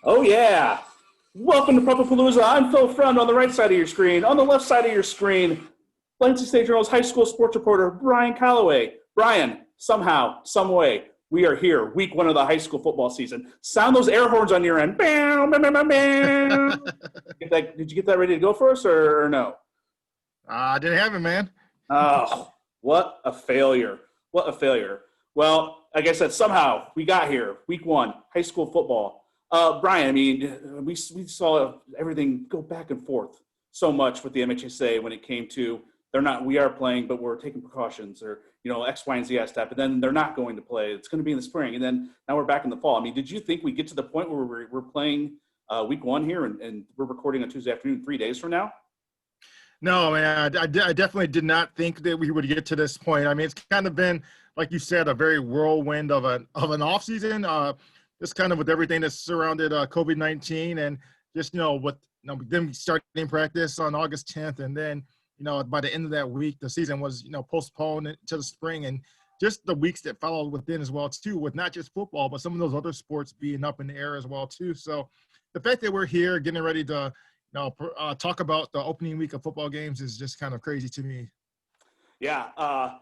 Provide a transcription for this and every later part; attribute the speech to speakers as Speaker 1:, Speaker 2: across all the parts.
Speaker 1: Oh, yeah. Welcome to Prepapalooza. I'm Phil Friend on the right side of your screen. On the left side of your screen, Lansing State Journal's high school sports reporter, Brian Calloway. Brian, somehow, some way, we are here, week one of the high school football season. Sound those air horns on your end. Bam, bam, bam, bam, bam. Did you get that ready to go for us or no?
Speaker 2: I didn't have it, man.
Speaker 1: Oh, what a failure. What a failure. Well, like I said, somehow we got here, week one, high school football. Brian, I mean, we saw everything go back and forth so much with the MHSA when it came to we are playing, but we're taking precautions or, X, Y, and Z step, and then they're not going to play. It's going to be in the spring. And then now we're back in the fall. I mean, did you think we get to the point where we're playing week one here and we're recording on Tuesday afternoon, 3 days from now?
Speaker 2: No, man, I definitely did not think that we would get to this point. I mean, it's kind of been, like you said, a very whirlwind of an off season. Just kind of with everything that surrounded COVID-19 and just, with them starting practice on August 10th. And then, by the end of that week, the season was, postponed to the spring, and just the weeks that followed within as well, too, with not just football, but some of those other sports being up in the air as well, too. So the fact that we're here getting ready to talk about the opening week of football games is just kind of crazy to me.
Speaker 1: Yeah.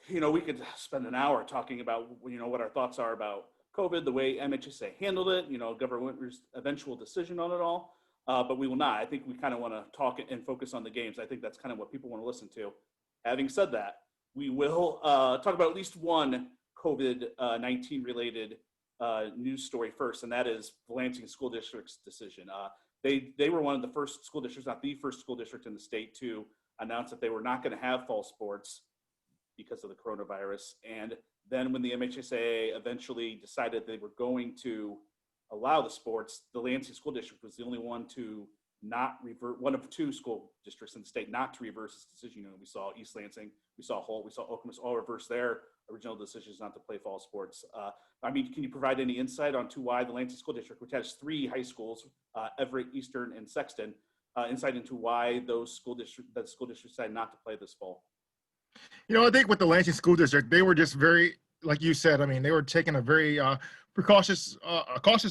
Speaker 1: We could spend an hour talking about, what our thoughts are about COVID, the way MHSA handled it, Governor Winter's eventual decision on it all. But we will not. I think we kind of want to talk and focus on the games. I think that's kind of what people want to listen to. Having said that, we will talk about at least one COVID-19 related news story first, and that is the Lansing School District's decision. They were one of the first school districts, not the first school district in the state, to announce that they were not going to have fall sports because of the coronavirus. And then when the MHSAA eventually decided they were going to allow the sports, the Lansing School District was the only one to not revert, one of two school districts in the state not to reverse this decision. We saw East Lansing, we saw Holt, we saw Okemos all reverse their original decisions not to play fall sports. I mean, can you provide any insight onto why the Lansing School District, which has three high schools, Everett, Eastern, and Sexton, insight into why the school district decided not to play this fall?
Speaker 2: I think with the Lansing School District, they were just very, like you said, I mean, they were taking a very cautious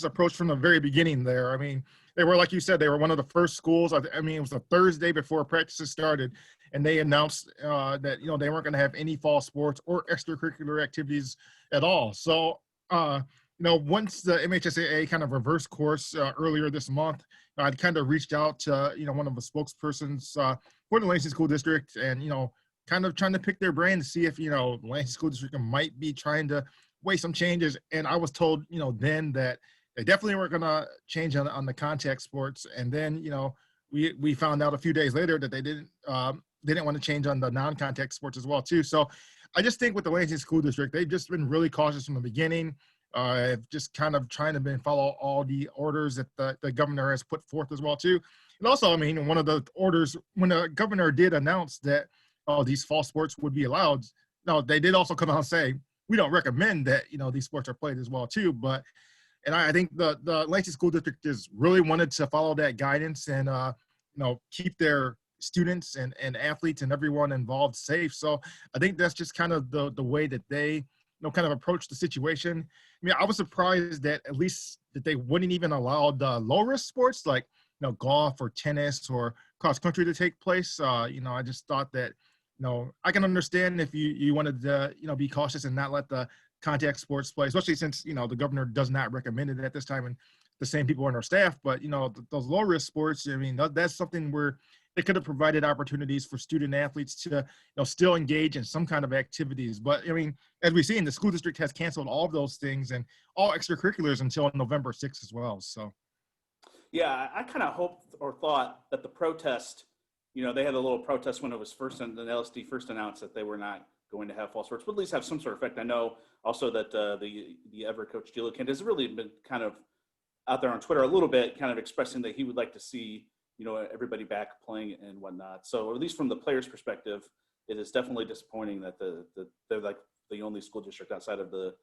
Speaker 2: approach from the very beginning there. I mean, they were, like you said, they were one of the first schools. I mean, it was a Thursday before practices started, and they announced that, they weren't going to have any fall sports or extracurricular activities at all. So, once the MHSAA kind of reversed course earlier this month, I'd kind of reached out to, one of the spokespersons for the Lansing School District and, kind of trying to pick their brain to see if, Lansing School District might be trying to weigh some changes. And I was told, then that they definitely weren't going to change on the contact sports. And then, we found out a few days later that they didn't want to change on the non-contact sports as well, too. So I just think with the Lansing School District, they've just been really cautious from the beginning. Just kind of trying to follow all the orders that the governor has put forth as well, too. And also, I mean, one of the orders, when the governor did announce that these fall sports would be allowed. Now, they did also come out and say, we don't recommend that, these sports are played as well, too. And I think the Lansing School District just really wanted to follow that guidance and, keep their students and athletes and everyone involved safe. So I think that's just kind of the way that they, kind of approach the situation. I mean, I was surprised that at least that they wouldn't even allow the low-risk sports like, golf or tennis or cross country to take place. I just thought that, I can understand if you wanted to, be cautious and not let the contact sports play, especially since, the governor does not recommend it at this time and the same people on our staff. But, those low risk sports, I mean, that's something where they could have provided opportunities for student athletes to, still engage in some kind of activities. But, I mean, as we've seen, the school district has canceled all of those things and all extracurriculars until November 6th as well. So.
Speaker 1: Yeah, I kind of hoped or thought that the protest, they had a little protest when it was first, and the LSD first announced that they were not going to have fall sports, but at least have some sort of effect. I know also that the Everett coach, Gilo Kent, has really been kind of out there on Twitter a little bit, kind of expressing that he would like to see, everybody back playing and whatnot. So at least from the players' perspective, it is definitely disappointing that they're like the only school district outside of the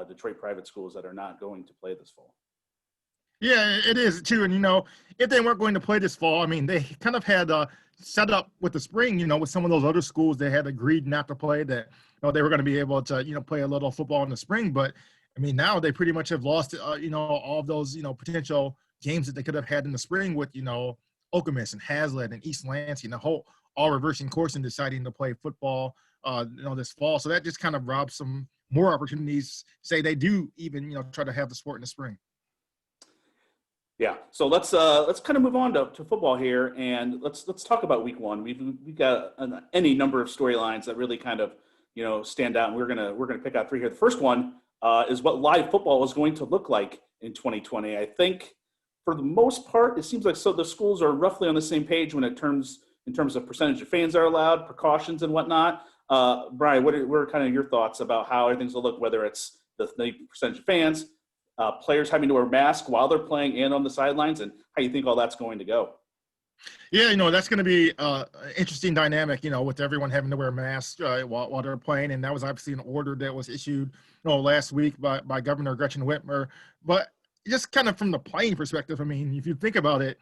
Speaker 1: Detroit private schools that are not going to play this fall.
Speaker 2: Yeah, it is too. And, if they weren't going to play this fall, I mean, they kind of had set up with the spring, with some of those other schools they had agreed not to play that, they were going to be able to, play a little football in the spring. But I mean, now they pretty much have lost, all of those, potential games that they could have had in the spring with, Okemos and Hazlitt and East Lansing, the whole all reversing course and deciding to play football, this fall. So that just kind of robs some more opportunities. Say they do even, try to have the sport in the spring.
Speaker 1: Yeah. So let's kind of move on to football here, and let's talk about week one. We've got any number of storylines that really kind of stand out, and we're gonna pick out three here. The first one is what live football is going to look like in 2020. I think for the most part, it seems like the schools are roughly on the same page in terms of percentage of fans are allowed, precautions and whatnot. Brian, what are kind of your thoughts about how everything's will look, whether it's the percentage of fans, players having to wear masks while they're playing and on the sidelines, and how you think all that's going to go?
Speaker 2: Yeah, that's going to be an interesting dynamic, with everyone having to wear masks while they're playing. And that was obviously an order that was issued, last week by Governor Gretchen Whitmer. But just kind of from the playing perspective, I mean, if you think about it,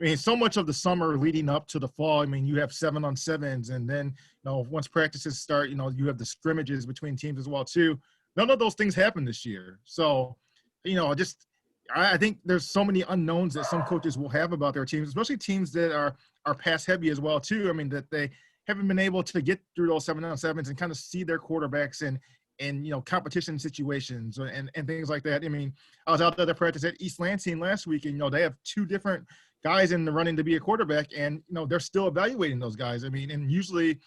Speaker 2: I mean, so much of the summer leading up to the fall, I mean, you have 7-on-7s, and then, once practices start, you have the scrimmages between teams as well, too. None of those things happen this year. So, I think there's so many unknowns that some coaches will have about their teams, especially teams that are pass heavy as well, too. I mean, that they haven't been able to get through those 7-on-7s and kind of see their quarterbacks in competition situations and things like that. I mean, I was out there to practice at East Lansing last week, and, they have two different guys in the running to be a quarterback, and, they're still evaluating those guys. I mean, and usually,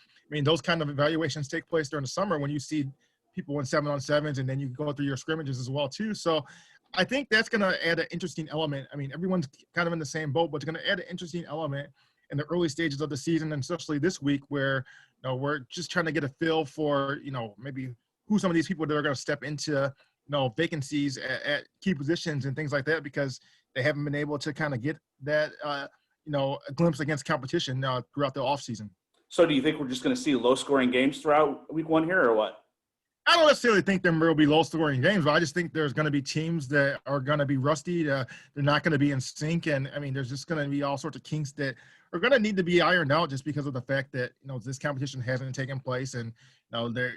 Speaker 2: those kind of evaluations take place during the summer when you see people in 7-on-7s, and then you go through your scrimmages as well, too. So I think that's going to add an interesting element. I mean, everyone's kind of in the same boat, but it's going to add an interesting element in the early stages of the season, and especially this week where, we're just trying to get a feel for, maybe who some of these people that are going to step into, vacancies at key positions and things like that, because they haven't been able to kind of get that, a glimpse against competition throughout the offseason.
Speaker 1: So do you think we're just going to see low-scoring games throughout week one here, or what?
Speaker 2: I don't necessarily think there will be low-scoring games, but I just think there's going to be teams that are going to be rusty. They're not going to be in sync, and I mean, there's just going to be all sorts of kinks that are going to need to be ironed out just because of the fact that this competition hasn't taken place, and they're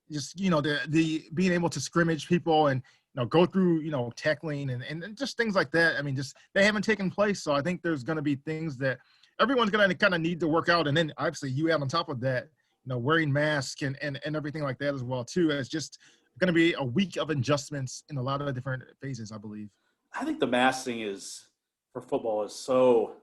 Speaker 2: the being able to scrimmage people and go through tackling and just things like that. I mean, just they haven't taken place, so I think there's going to be things that everyone's going to kind of need to work out, and then obviously you add on top of that. Wearing masks and everything like that as well, too. It's just going to be a week of adjustments in a lot of different phases, I believe.
Speaker 1: I think the mask thing for football is so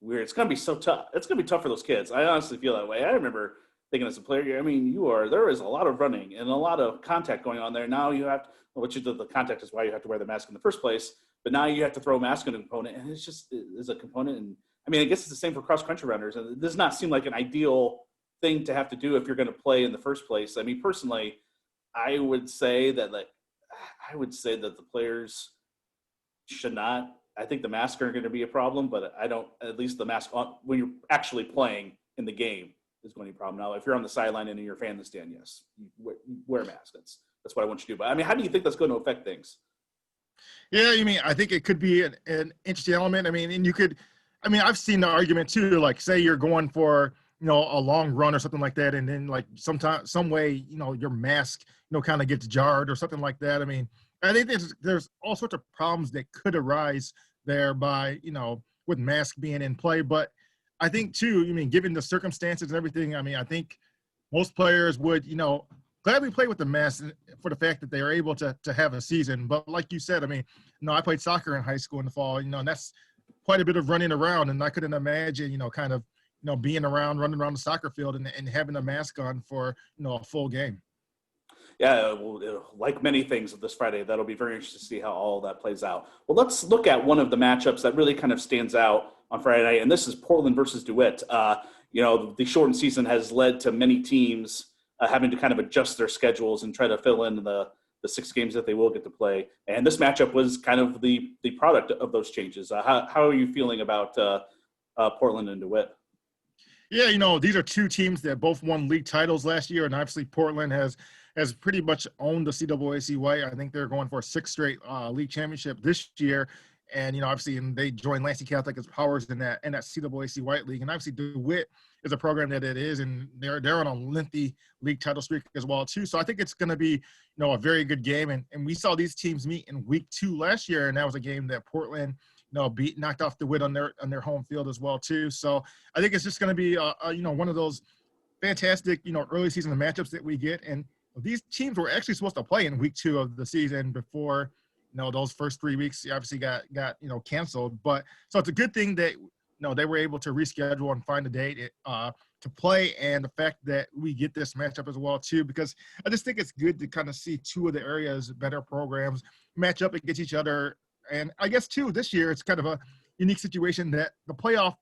Speaker 1: weird. It's going to be so tough. It's going to be tough for those kids. I honestly feel that way. I remember thinking as a player, I mean, there is a lot of running and a lot of contact going on there. Now you have to, the contact is why you have to wear the mask in the first place, but now you have to throw a mask on a component, and it's just is a component. And I mean, I guess it's the same for cross-country runners, and it does not seem like an ideal thing to have to do if you're going to play in the first place. I mean, personally, I would say that the players should not. I think the masks are going to be a problem, but I don't. At least the mask when you're actually playing in the game is going to be a problem. Now, if you're on the sideline and you're a fan in the stand, yes, you wear a mask. That's what I want you to do. But I mean, how do you think that's going to affect things?
Speaker 2: Yeah, I think it could be an interesting element. I mean, and you could. I mean, I've seen the argument too. Like, say you're going for a long run or something like that, and then like some way, your mask, kind of gets jarred or something like that. I mean, I think there's all sorts of problems that could arise there by, with mask being in play. But I think too, given the circumstances and everything, I mean, I think most players would, gladly play with the mask for the fact that they are able to have a season. But like you said, I mean, I played soccer in high school in the fall, and that's quite a bit of running around, and I couldn't imagine, kind of, being running around the soccer field and having a mask on for, a full game.
Speaker 1: Yeah, well, like many things this Friday, that'll be very interesting to see how all that plays out. Well, let's look at one of the matchups that really kind of stands out on Friday night, and this is Portland versus DeWitt. The shortened season has led to many teams having to kind of adjust their schedules and try to fill in the 6 games that they will get to play. And this matchup was kind of the product of those changes. How are you feeling about Portland and DeWitt?
Speaker 2: Yeah, these are two teams that both won league titles last year, and obviously Portland has pretty much owned the CAAC White. I think they're going for a 6th straight league championship this year, and obviously, and they joined Lansing Catholic as powers in that CAAC White league. And obviously, DeWitt is a program that it is, and they're on a lengthy league title streak as well too. So I think it's going to be a very good game. And we saw these teams meet in week 2 last year, and that was a game that Portland knocked off DeWitt on their home field as well too. So I think it's just going to be one of those fantastic early season matchups that we get. And these teams were actually supposed to play in week 2 of the season before those first 3 weeks obviously got canceled. But so it's a good thing that they were able to reschedule and find a date to play, and the fact that we get this matchup as well too, because I just think it's good to kind of see 2 of the area's better programs match up against each other. And I guess too, this year it's kind of a unique situation that the playoff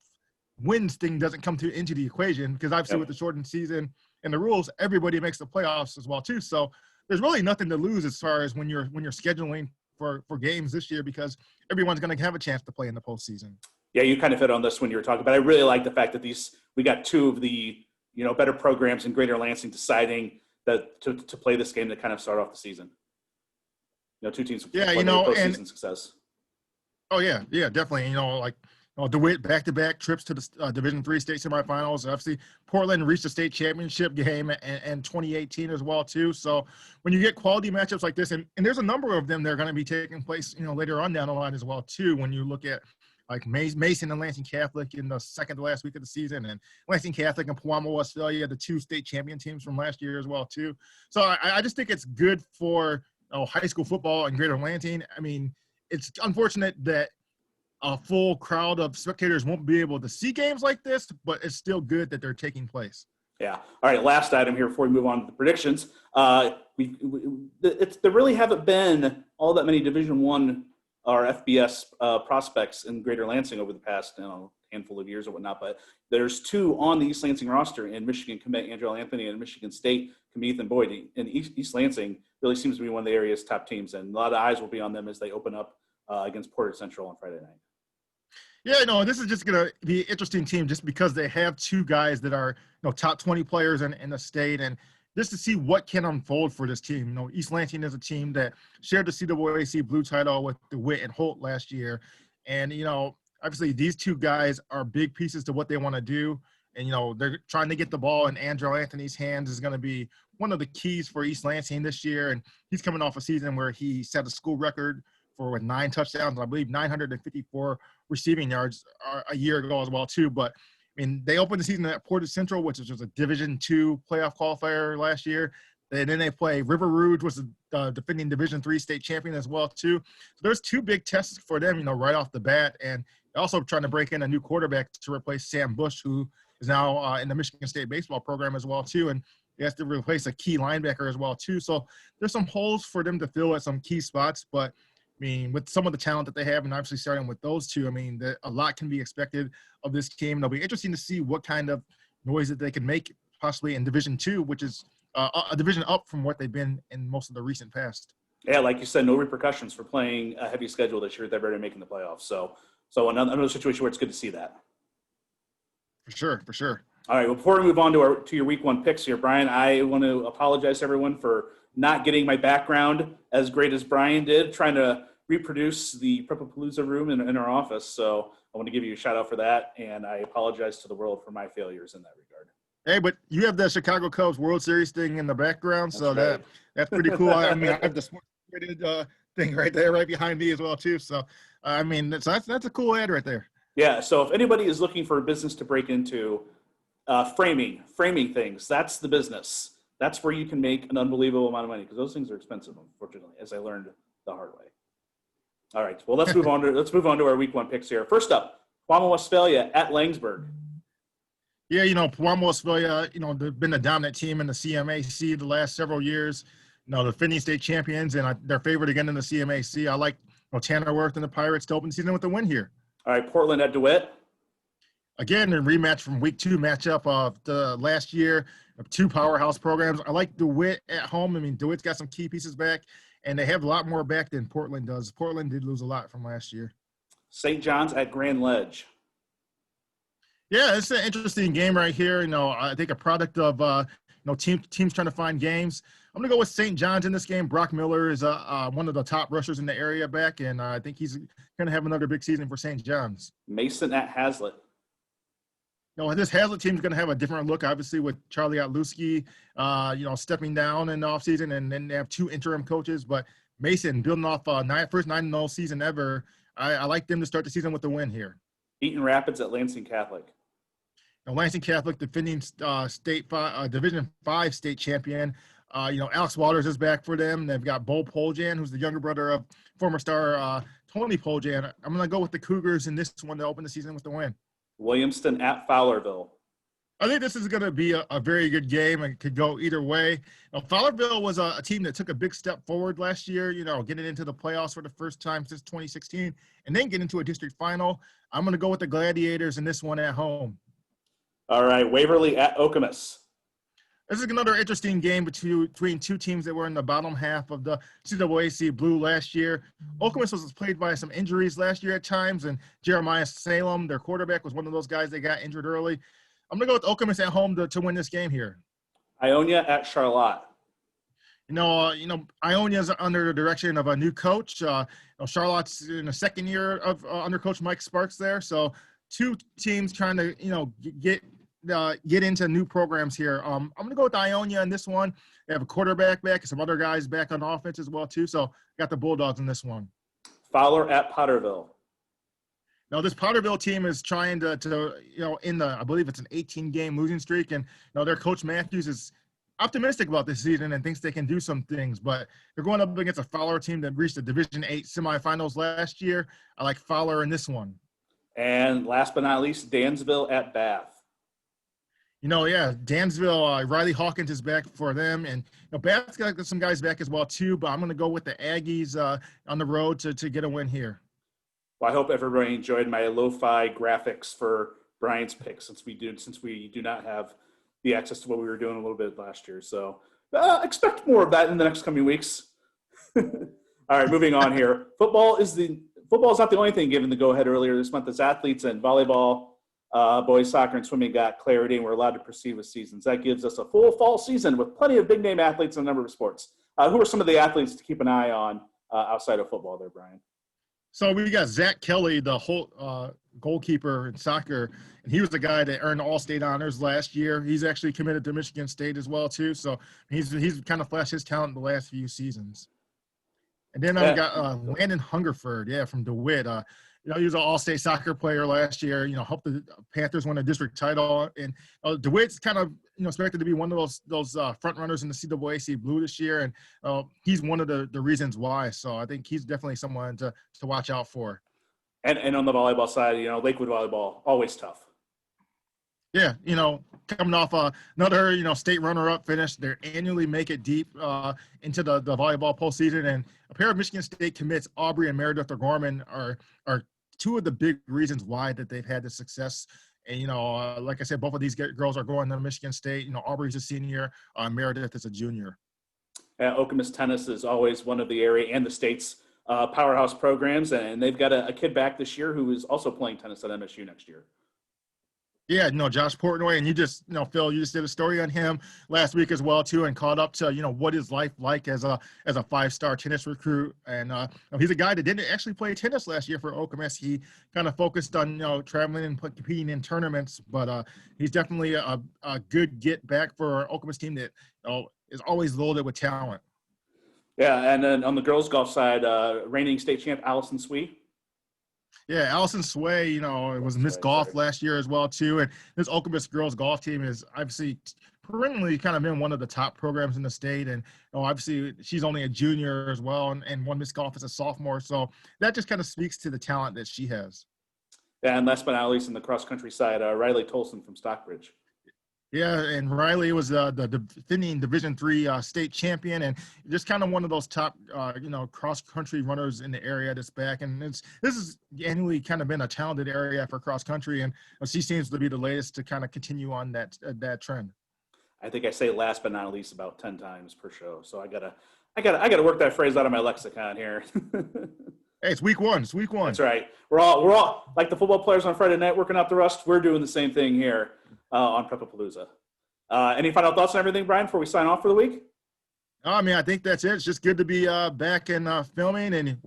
Speaker 2: wins thing doesn't come into the equation, because obviously with the shortened season and the rules, everybody makes the playoffs as well too. So there's really nothing to lose as far as when you're scheduling for games this year, because everyone's going to have a chance to play in the postseason.
Speaker 1: Yeah, you kind of hit on this when you were talking, but I really like the fact that we got 2 of the better programs in Greater Lansing deciding that to play this game to kind of start off the season. 2 teams with postseason success.
Speaker 2: Oh yeah, definitely. DeWitt back-to-back trips to the Division III state semifinals. Obviously, Portland reached the state championship game in 2018 as well too. So when you get quality matchups like this, and there's a number of them that are going to be taking place, later on down the line as well too. When you look at like Mason and Lansing Catholic in the second to last week of the season, and Lansing Catholic and Pewamo, Westphalia, the 2 state champion teams from last year as well too. So I just think it's good for high school football in Greater Lansing. I mean, it's unfortunate that a full crowd of spectators won't be able to see games like this, but it's still good that they're taking place.
Speaker 1: Yeah. All right. Last item here before we move on to the predictions. There really haven't been all that many Division I or FBS prospects in Greater Lansing over the past handful of years or whatnot. But there's 2 on the East Lansing roster in Michigan commit Andrew Anthony, and Michigan State commit Ethan Boyd. And East Lansing really seems to be one of the area's top teams, and a lot of eyes will be on them as they open up against Portage Central on Friday night.
Speaker 2: Yeah, this is just going to be an interesting team just because they have 2 guys that are top 20 players in the state, and just to see what can unfold for this team. East Lansing is a team that shared the CWAC blue title with DeWitt and Holt last year, and obviously these 2 guys are big pieces to what they want to do, and they're trying to get the ball in Andrew Anthony's hands is going to be one of the keys for East Lansing this year, and he's coming off a season where he set a school record with 9 touchdowns, and I believe 954 receiving yards a year ago as well too. But I mean, they opened the season at Portage Central, which was a Division II playoff qualifier last year. And then they play River Rouge, was the defending Division III state champion as well too. So there's 2 big tests for them, right off the bat, and also trying to break in a new quarterback to replace Sam Bush, who is now in the Michigan State baseball program as well too, and he has to replace a key linebacker as well too. So there's some holes for them to fill at some key spots, but I mean, with some of the talent that they have, and obviously starting with those 2, I mean, a lot can be expected of this team. It'll be interesting to see what kind of noise that they can make possibly in Division II, which is a division up from what they've been in most of the recent past.
Speaker 1: Yeah, like you said, no repercussions for playing a heavy schedule this year. They're already making the playoffs. So another situation where it's good to see that.
Speaker 2: For sure.
Speaker 1: All right, well, before we move on to your week 1 picks here, Brian, I want to apologize to everyone for not getting my background as great as Brian did, trying to reproduce the Prepapalooza room in our office. So I want to give you a shout out for that, and I apologize to the world for my failures in that regard.
Speaker 2: Hey, but you have the Chicago Cubs World Series thing in the background, so
Speaker 1: right.
Speaker 2: that's pretty cool. I mean, I have the sports thing right there, right behind me as well too. So I mean, that's a cool ad right there.
Speaker 1: Yeah. So if anybody is looking for a business to break into, framing things, that's the business. That's where you can make an unbelievable amount of money, because those things are expensive, unfortunately, as I learned the hard way. All right. Well, let's move on to our week 1 picks here. First up, Pewamo, Westphalia at Langsburg.
Speaker 2: Yeah, Pewamo, Westphalia, they've been the dominant team in the CMAC the last several years. The defending state champions, and they're favored again in the CMAC. I like Tanner Worth and the Pirates to open the season with a win here.
Speaker 1: All right, Portland at DeWitt.
Speaker 2: Again, a rematch from week 2 matchup of the last year of 2 powerhouse programs. I like DeWitt at home. I mean, DeWitt's got some key pieces back, and they have a lot more back than Portland does. Portland did lose a lot from last year.
Speaker 1: St. John's at Grand Ledge.
Speaker 2: Yeah, it's an interesting game right here. I think a product of teams trying to find games. I'm gonna go with St. John's in this game. Brock Miller is one of the top rushers in the area back, and I think he's gonna have another big season for St. John's.
Speaker 1: Mason at Hazlitt.
Speaker 2: this Hazlitt team is going to have a different look, obviously, with Charlie Otluski, stepping down in the offseason, and then they have 2 interim coaches. But Mason building off first 9-0 season ever. I like them to start the season with a win here.
Speaker 1: Eaton Rapids at Lansing Catholic.
Speaker 2: Lansing Catholic, defending Division 5 state champion. Alex Waters is back for them. They've got Bo Poljan, who's the younger brother of former star Tony Poljan. I'm going to go with the Cougars in this one to open the season with the win.
Speaker 1: Williamston at Fowlerville.
Speaker 2: I think this is going to be a very good game and could go either way. Fowlerville was a team that took a big step forward last year, getting into the playoffs for the first time since 2016 and then get into a district final. I'm going to go with the Gladiators in this one at home.
Speaker 1: All right, Waverly at Okemos.
Speaker 2: This is another interesting game between 2 teams that were in the bottom half of the CAAC Blue last year. Okemos was plagued by some injuries last year at times, and Jeremiah Salem, their quarterback, was one of those guys that got injured early. I'm going to go with Okemos at home to win this game here.
Speaker 1: Ionia at Charlotte.
Speaker 2: Ionia's under the direction of a new coach. Charlotte's in the second year of under Coach Mike Sparks there. So 2 teams trying to, get into new programs here. I'm going to go with Ionia in this one. They have a quarterback back and some other guys back on offense as well, too. So got the Bulldogs in this one.
Speaker 1: Fowler at Potterville.
Speaker 2: Now, this Potterville team is trying to I believe it's an 18-game losing streak. And, their coach Matthews is optimistic about this season and thinks they can do some things. But they're going up against a Fowler team that reached the Division 8 semifinals last year. I like Fowler in this one.
Speaker 1: And last but not least, Dansville at Bath.
Speaker 2: Dansville, Riley Hawkins is back for them. And Bath's got some guys back as well, too. But I'm going to go with the Aggies on the road to get a win here.
Speaker 1: Well, I hope everybody enjoyed my lo-fi graphics for Brian's pick since we do not have the access to what we were doing a little bit last year. So expect more of that in the next coming weeks. All right, moving on here. Football is not the only thing given the go-ahead earlier this month. As athletes and volleyball, boys soccer and swimming got clarity and we're allowed to proceed with seasons. That gives us a full fall season with plenty of big-name athletes in a number of sports. Who are some of the athletes to keep an eye on outside of football there, Brian?
Speaker 2: So we got Zach Kelly, the whole goalkeeper in soccer, and he was the guy that earned all-state honors last year. He's actually committed to Michigan State as well, too. So he's kind of flashed his talent the last few seasons. And then I've got Landon Hungerford, from DeWitt. He was an all-state soccer player last year, helped the Panthers win a district title. And DeWitt's kind of, expected to be one of those front runners in the CAAC Blue this year. And he's one of the reasons why. So I think he's definitely someone to watch out for.
Speaker 1: And on the volleyball side, Lakewood volleyball, always tough.
Speaker 2: Yeah, coming off another, state runner-up finish. They annually make it deep into the volleyball postseason. And a pair of Michigan State commits, Aubrey and Meredith O'Gorman, are 2 of the big reasons why that they've had the success. And, like I said, both of these girls are going to Michigan State. Aubrey's a senior, Meredith is a junior.
Speaker 1: Okemos tennis is always one of the area and the state's powerhouse programs. And they've got a kid back this year who is also playing tennis at MSU next year.
Speaker 2: Yeah, Josh Portnoy, and you just, Phil, you just did a story on him last week as well too, and caught up to, what is life like as a 5-star tennis recruit. And he's a guy that didn't actually play tennis last year for Okemos. He kind of focused on, traveling and competing in tournaments, but he's definitely a good get back for our Okemos team that is always loaded with talent.
Speaker 1: Yeah, and then on the girls' golf side, reigning state champ Allison Swee.
Speaker 2: Yeah, Allison Sway, it was Miss Golf last year as well, too. And this Okemos girls golf team is obviously perennially kind of been one of the top programs in the state. And obviously she's only a junior as well and won Miss Golf as a sophomore. So that just kind of speaks to the talent that she has.
Speaker 1: And last but not least, in the cross-country side, Riley Tolson from Stockbridge.
Speaker 2: Yeah, and Riley was the defending Division III state champion, and just kind of one of those top, cross-country runners in the area that's back. And this has annually kind of been a talented area for cross-country, and she seems to be the latest to kind of continue on that trend. I
Speaker 1: think I say last but not least about 10 times per show, so I gotta work that phrase out of my lexicon here.
Speaker 2: Hey, it's week one.
Speaker 1: That's right. We're all like the football players on Friday night working out the rust. We're doing the same thing here on Prepapalooza. Any final thoughts on everything, Brian, before we sign off for the week?
Speaker 2: I think that's it. It's just good to be back and filming, and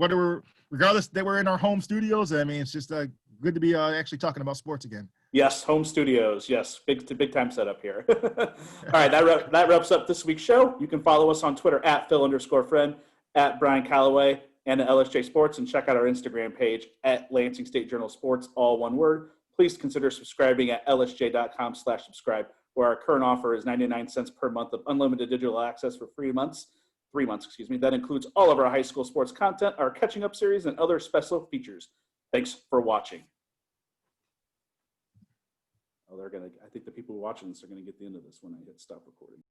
Speaker 2: regardless that we're in our home studios. It's just good to be actually talking about sports again.
Speaker 1: Yes, home studios. Yes, big time setup here. All right, that wraps up this week's show. You can follow us on Twitter at Phil_friend, at Brian Calloway, and at LSJ Sports, and check out our Instagram page at Lansing State Journal Sports, all one word. Please consider subscribing at lsj.com/subscribe, where our current offer is 99 cents per month of unlimited digital access for 3 months. That includes all of our high school sports content, our catching up series, and other special features. Thanks for watching. Oh, I think the people watching this are gonna get the end of this when I hit stop recording.